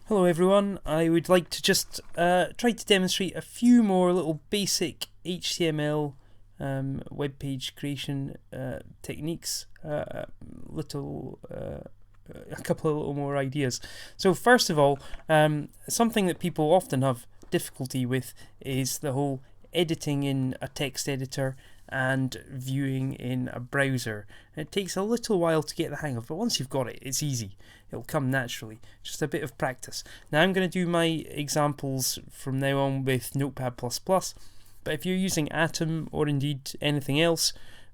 Hello everyone, I would like to just try to demonstrate a few more little basic HTML web page creation techniques, a couple of little more ideas. So first of all, something that people often have difficulty with is the whole editing in a text editor and viewing in a browser. It takes a little while to get the hang of, but once you've got it, it's easy. It'll come naturally, just a bit of practice. Now I'm going to do my examples from now on with Notepad++, but if you're using Atom or indeed anything else,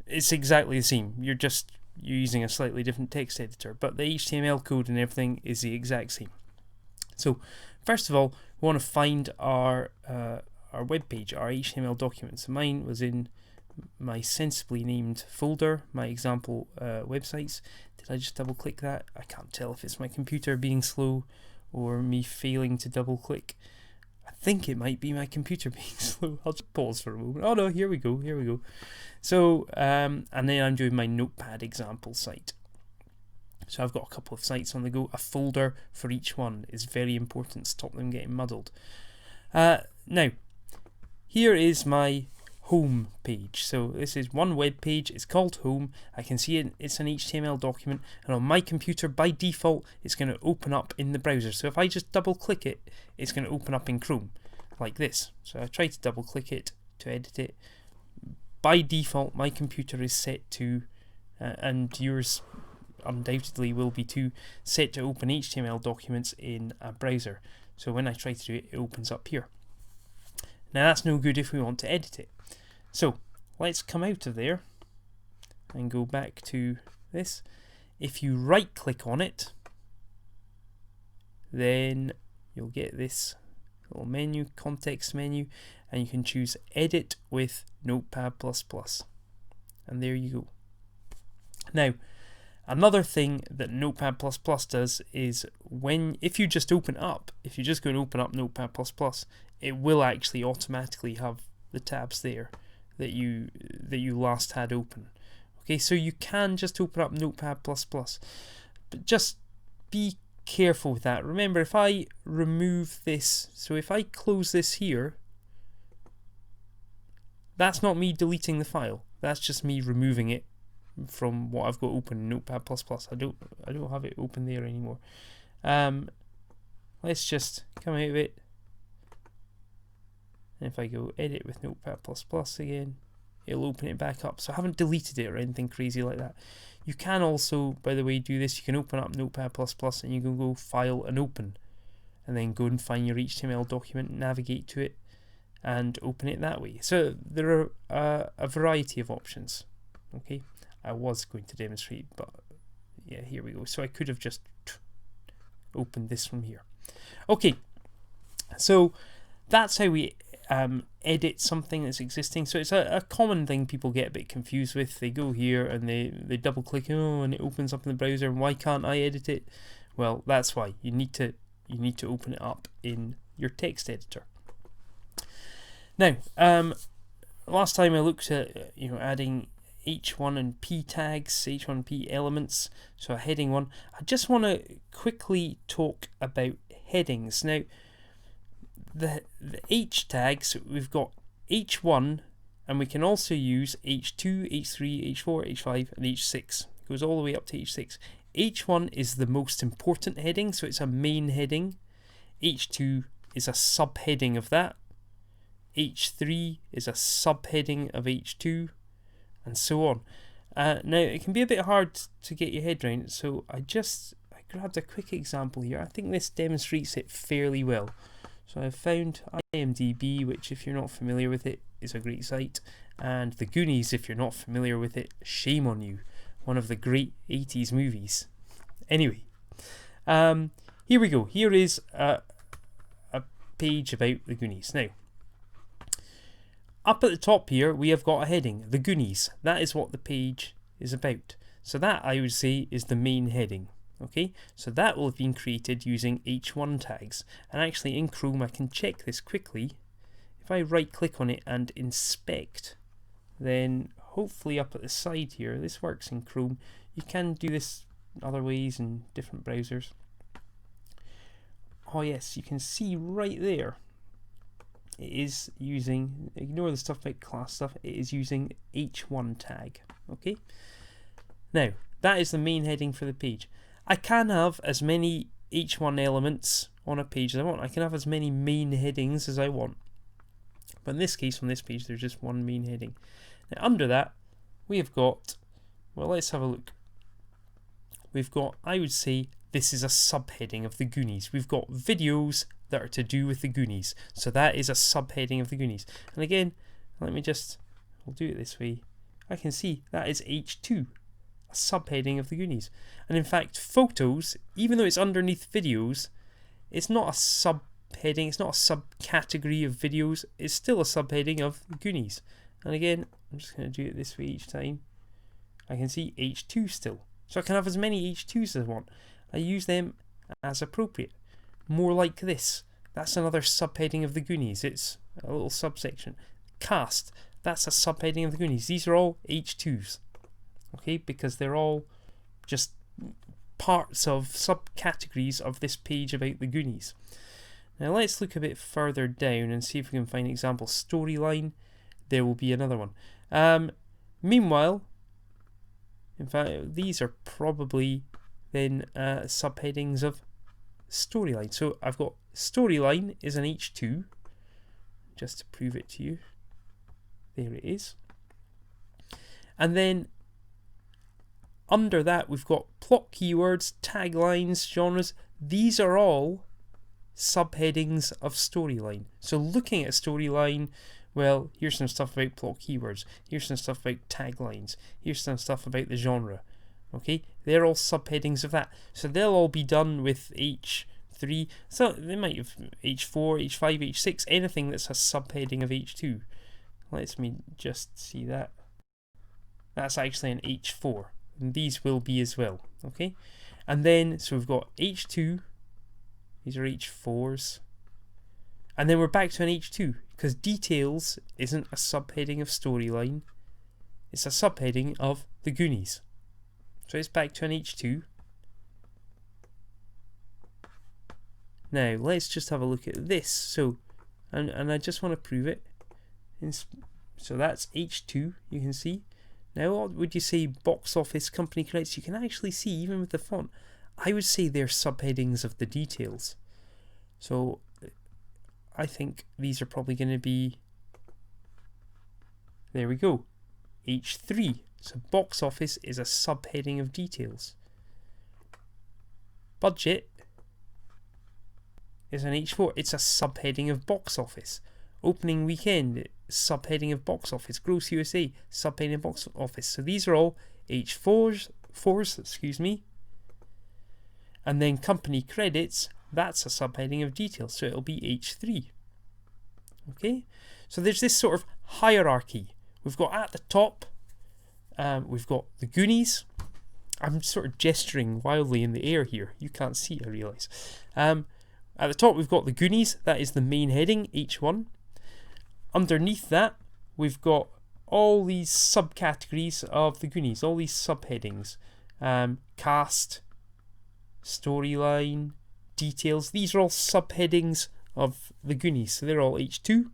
it's exactly the same. You're using a slightly different text editor, but the HTML code and everything is the exact same. So first of all, we want to find our web page, our HTML document. So mine was in my sensibly named folder, my example websites. Did I just double click that? I can't tell if it's my computer being slow or me failing to double click. I think it might be my computer being slow. I'll just pause for a moment. Oh no, here we go. So and then I'm doing my Notepad example site. So I've got a couple of sites on the go. A folder for each one is very important. Stop them getting muddled. Now, here is my home page. So this is one web page. It's called home. I can see it's an HTML document, and on my computer by default it's going to open up in the browser. So if I just double click it, it's going to open up in Chrome like this. So I try to double click it to edit it. By default my computer is set to and yours undoubtedly will be too, set to open HTML documents in a browser. So when I try to do it, it opens up here. Now that's no good if we want to edit it. So let's come out of there and go back to this. If you right click on it, then you'll get this little menu, context menu, and you can choose edit with Notepad++. And there you go. Now, another thing that Notepad++ does is if you just open up, if you just go and open up Notepad++, it will actually automatically have the tabs there that you last had open. Okay, so you can just open up Notepad++, but just be careful with that. Remember, if I remove this, so if I close this here, that's not me deleting the file. That's just me removing it from what I've got open in Notepad++. I don't have it open there anymore. Let's just come out of it. And if I go edit with Notepad++ again, it'll open it back up. So I haven't deleted it or anything crazy like that. You can also, by the way, do this. You can open up Notepad++ and you can go File and Open, and then go and find your HTML document, navigate to it, and open it that way. So there are a variety of options. Okay, I was going to demonstrate, but yeah, here we go. So I could have just opened this from here. Okay, so that's how we edit something that's existing. So it's a common thing people get a bit confused with. They go here and they double click, and it opens up in the browser, and why can't I edit it? Well, that's why you need to open it up in your text editor. Now, last time I looked at adding H1 and P tags, H1 and P elements, so a heading one. I just want to quickly talk about headings. Now, the H tags, we've got H1, and we can also use H2, H3, H4, H5, and H6. It goes all the way up to H6. H1 is the most important heading, so it's a main heading. H2 is a subheading of that. H3 is a subheading of H2, and so on. Now, it can be a bit hard to get your head around, so I grabbed a quick example here. I think this demonstrates it fairly well. So I've found IMDb, which if you're not familiar with it, is a great site, and The Goonies, if you're not familiar with it, shame on you. One of the great 80s movies. Anyway, here we go. Here is a page about The Goonies. Now, up at the top here, we have got a heading, The Goonies. That is what the page is about. So that, I would say, is the main heading. Okay, so that will have been created using H1 tags. And actually in Chrome, I can check this quickly. If I right click on it and inspect, then hopefully up at the side here, this works in Chrome. You can do this other ways in different browsers. oh yes, you can see right there, it is using, ignore the stuff about class stuff, it is using h1 tag. Okay, now that is the main heading for the page. I can have as many h1 elements on a page as I want. I can have as many main headings as I want, but in this case on this page there's just one main heading. Now under that we have got, well, let's have a look. We've got, I would say this is a subheading of the Goonies. We've got videos that are to do with the Goonies, so that is a subheading of the Goonies. And again, let me just, we'll do it this way. I can see that is H2, a subheading of the Goonies. And in fact, photos, even though it's underneath videos, it's not a subheading, it's not a subcategory of videos, it's still a subheading of the Goonies. And again, I'm just going to do it this way each time. I can see H2 still. So I can have as many H2s as I want. I use them as appropriate. More like this. That's another subheading of the Goonies. It's a little subsection. Cast. That's a subheading of the Goonies. These are all H2s. Okay, because they're all just parts of subcategories of this page about the Goonies. Now let's look a bit further down and see if we can find an example. Storyline. There will be another one. Meanwhile, in fact, these are probably then subheadings of storyline. So I've got storyline is an H2, just to prove it to you. There it is. And then under that we've got plot keywords, taglines, genres. These are all subheadings of storyline. So looking at storyline, well, here's some stuff about plot keywords, here's some stuff about taglines, here's some stuff about the genre. Okay, they're all subheadings of that. So they'll all be done with H3. So they might have H4, H5, H6, anything that's a subheading of H2. Let me just see that. That's actually an H4. And these will be as well. Okay, and then so we've got H2. These are H4s. And then we're back to an H2, because details isn't a subheading of storyline, it's a subheading of the Goonies. So it's back to an H2. Now let's just have a look at this. So, and I just want to prove it. So that's H2, you can see. Now what would you say box office, company credits? You can actually see, even with the font, I would say they're subheadings of the details. So I think these are probably going to be, there we go, H3. So box office is a subheading of details. Budget is an H4. It's a subheading of box office. Opening weekend, subheading of box office. Gross USA, subheading of box office. So these are all H4s, excuse me. And then company credits, that's a subheading of details, so it'll be H3. Okay, so there's this sort of hierarchy. We've got at the top, we've got the Goonies. I'm sort of gesturing wildly in the air here. You can't see, I realise. At the top we've got the Goonies, that is the main heading, H1. Underneath that, we've got all these subcategories of the Goonies, all these subheadings. Cast, storyline, details. These are all subheadings of the Goonies, so they're all H2.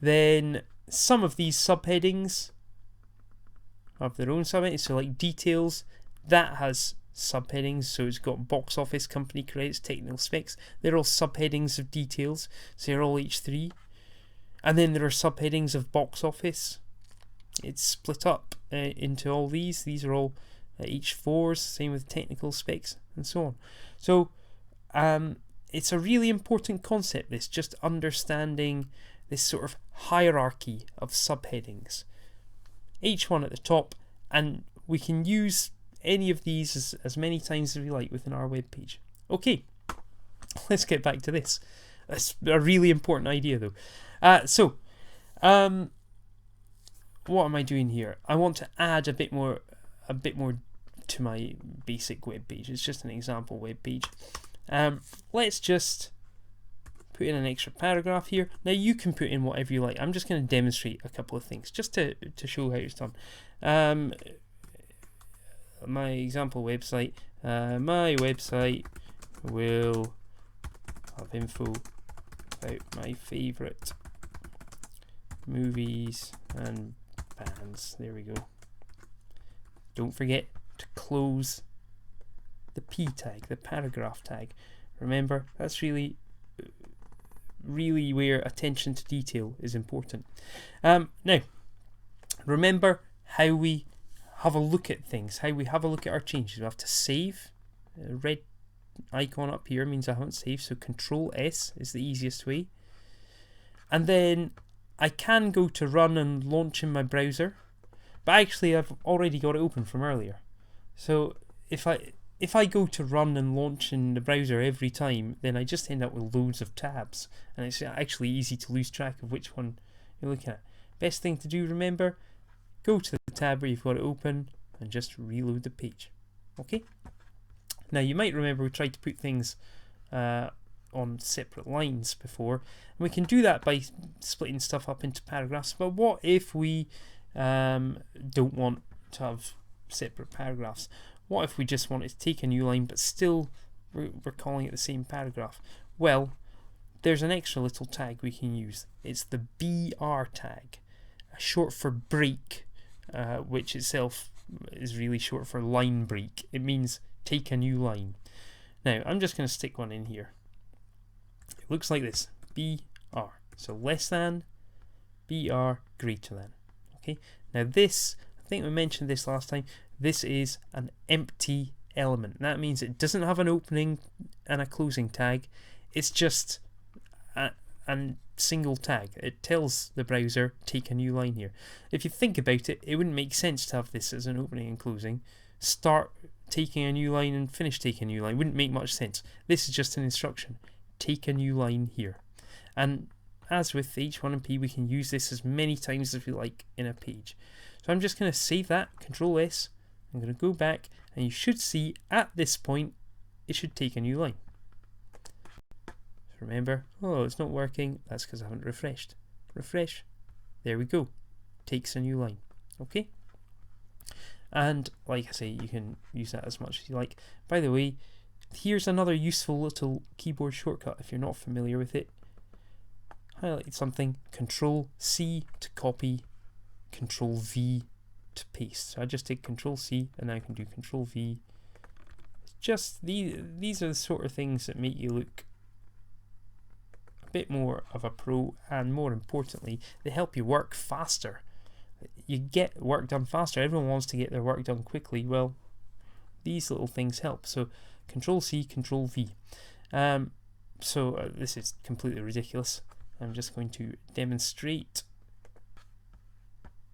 Then some of these subheadings have their own subheadings, so like details, that has subheadings, so it's got box office, company credits, technical specs. They're all subheadings of details, so they're all H3. And then there are subheadings of box office. It's split up into all these. These are all H4s, same with technical specs and so on. So it's a really important concept, this, just understanding this sort of hierarchy of subheadings. H1 at the top, and we can use any of these as many times as we like within our web page. Okay, let's get back to this. That's a really important idea though. What am I doing here? I want to add a bit more to my basic web page. It's just an example web page. Let's just put in an extra paragraph here. Now you can put in whatever you like. I'm just going to demonstrate a couple of things just to show how it's done. My example website. My website will of info about my favourite movies and bands. There we go. Don't forget to close the P tag, the paragraph tag. Remember, that's really where attention to detail is important. Now, remember how we have a look at things, how we have a look at our changes. We have to save. Red icon up here means I haven't saved, so Control S is the easiest way. And then I can go to run and launch in my browser, but actually I've already got it open from earlier. So if I go to run and launch in the browser every time, then I just end up with loads of tabs, and it's actually easy to lose track of which one you're looking at. Best thing to do, remember, go to the tab where you've got it open and just reload the page. Okay? Now you might remember we tried to put things on separate lines before, and we can do that by splitting stuff up into paragraphs. But what if we don't want to have separate paragraphs? What if we just wanted to take a new line but still we're calling it the same paragraph? Well, there's an extra little tag we can use. It's the BR tag, short for break, which itself is really short for line break. It means take a new line. Now I'm just going to stick one in here. It looks like this, BR. So less than, BR, greater than. Okay. Now this, I think we mentioned this last time, this is an empty element. That means it doesn't have an opening and a closing tag. It's just a single tag. It tells the browser, take a new line here. If you think about it, it wouldn't make sense to have this as an opening and closing. Start taking a new line and finish taking a new line. Wouldn't make much sense. This is just an instruction. Take a new line here. And as with H1 and P, we can use this as many times as we like in a page. So I'm just going to save that, Control S. I'm going to go back, and you should see at this point it should take a new line. So remember, oh, it's not working. That's because I haven't refreshed. Refresh. There we go. Takes a new line. Okay. And like I say, you can use that as much as you like. By the way, here's another useful little keyboard shortcut if you're not familiar with it. Highlight something, Control C to copy, Control V to paste. So I just take Control C and now I can do Control V. Just these are the sort of things that make you look a bit more of a pro, and more importantly, they help you work faster. You get work done faster. Everyone wants to get their work done quickly. Well, these little things help. So Control C, Control V. This is completely ridiculous. I'm just going to demonstrate.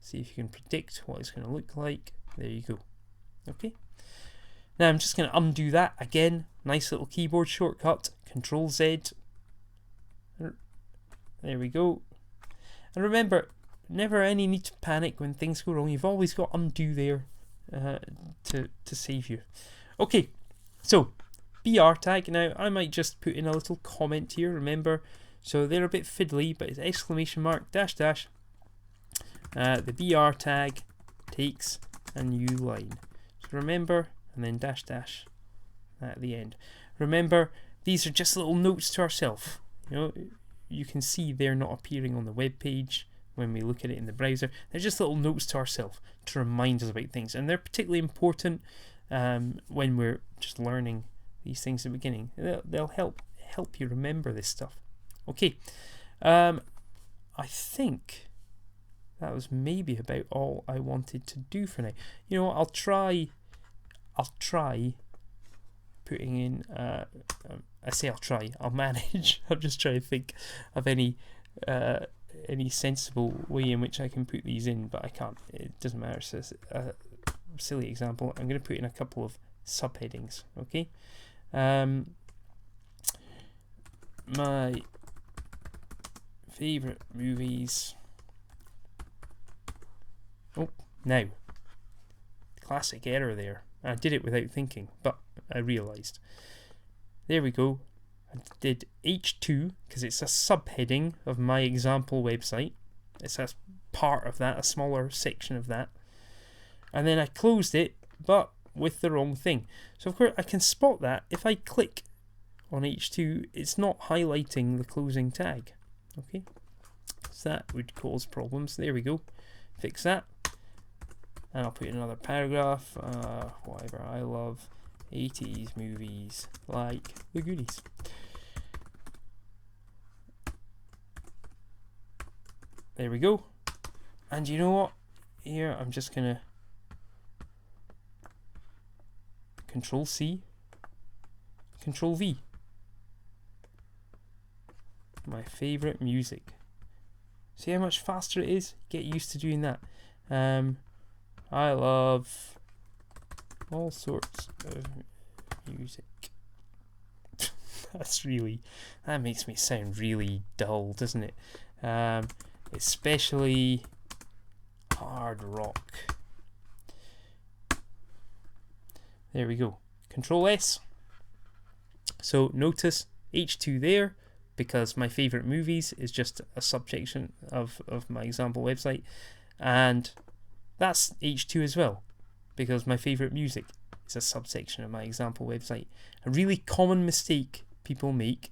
See if you can predict what it's going to look like. There you go. Okay. Now I'm just going to undo that again. Nice little keyboard shortcut. Control Z. There we go. And remember, never any need to panic when things go wrong. You've always got undo there to save you. Okay, so BR tag. Now I might just put in a little comment here. Remember, so they're a bit fiddly, but it's exclamation mark dash dash. The BR tag takes a new line. So remember, and then dash dash at the end. Remember, these are just little notes to ourselves. You know, you can see they're not appearing on the web page when we look at it in the browser. They're just little notes to ourselves to remind us about things, and they're particularly important when we're just learning these things at the beginning. They'll help you remember this stuff. Okay, I think that was maybe about all I wanted to do for now. You know what, I'll try putting in I say I'll try, I'll manage. I'm just trying to think of any sensible way in which I can put these in, but I can't. It doesn't matter. So it's a silly example. I'm going to put in a couple of subheadings. Okay. My favorite movies. Oh, now, classic error there. I did it without thinking, but I realised. There we go. I did H2 because it's a subheading of my example website. It's a part of that, a smaller section of that. And then I closed it, but with the wrong thing. So of course I can spot that if I click on H2, it's not highlighting the closing tag. Okay, so that would cause problems. There we go. Fix that. And I'll put in another paragraph. Whatever. I love 80s movies like the Goonies. There we go. And you know what? Here I'm just gonna Control C, Control V. My favorite music. See how much faster it is? Get used to doing that. I love all sorts of music. That makes me sound really dull, doesn't it? Especially hard rock. There we go. Control S. So notice H2 there, because my favorite movies is just a subsection of my example website, and that's H2 as well, because my favorite music is a subsection of my example website. A really common mistake people make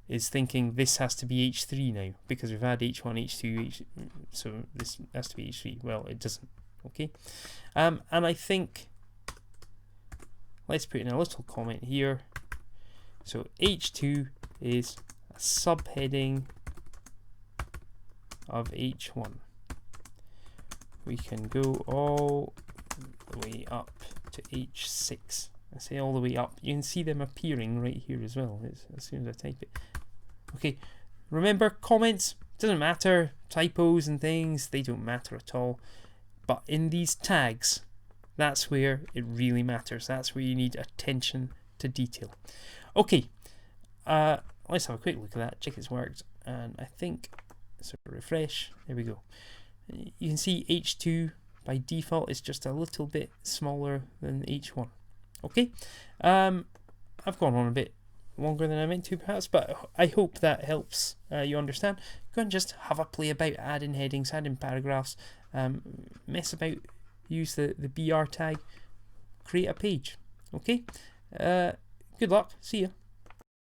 is thinking this has to be H3 now, because we've had H1, H2, so this has to be H3. Well, it doesn't. Okay, and I think let's put in a little comment here. So H2 is a subheading of H1. We can go all the way up to H6. I say all the way up. You can see them appearing right here as well as soon as I type it. Okay, remember, comments doesn't matter. Typos and things, they don't matter at all. But in these tags, that's where it really matters. That's where you need attention to detail. Okay, let's have a quick look at that, check it's worked, and I think, so refresh, there we go. You can see H2 by default is just a little bit smaller than H1. Okay, I've gone on a bit longer than I meant to perhaps, but I hope that helps you understand. Go and just have a play about adding headings, adding paragraphs, mess about, use the BR tag, create a page. Okay, good luck, see ya.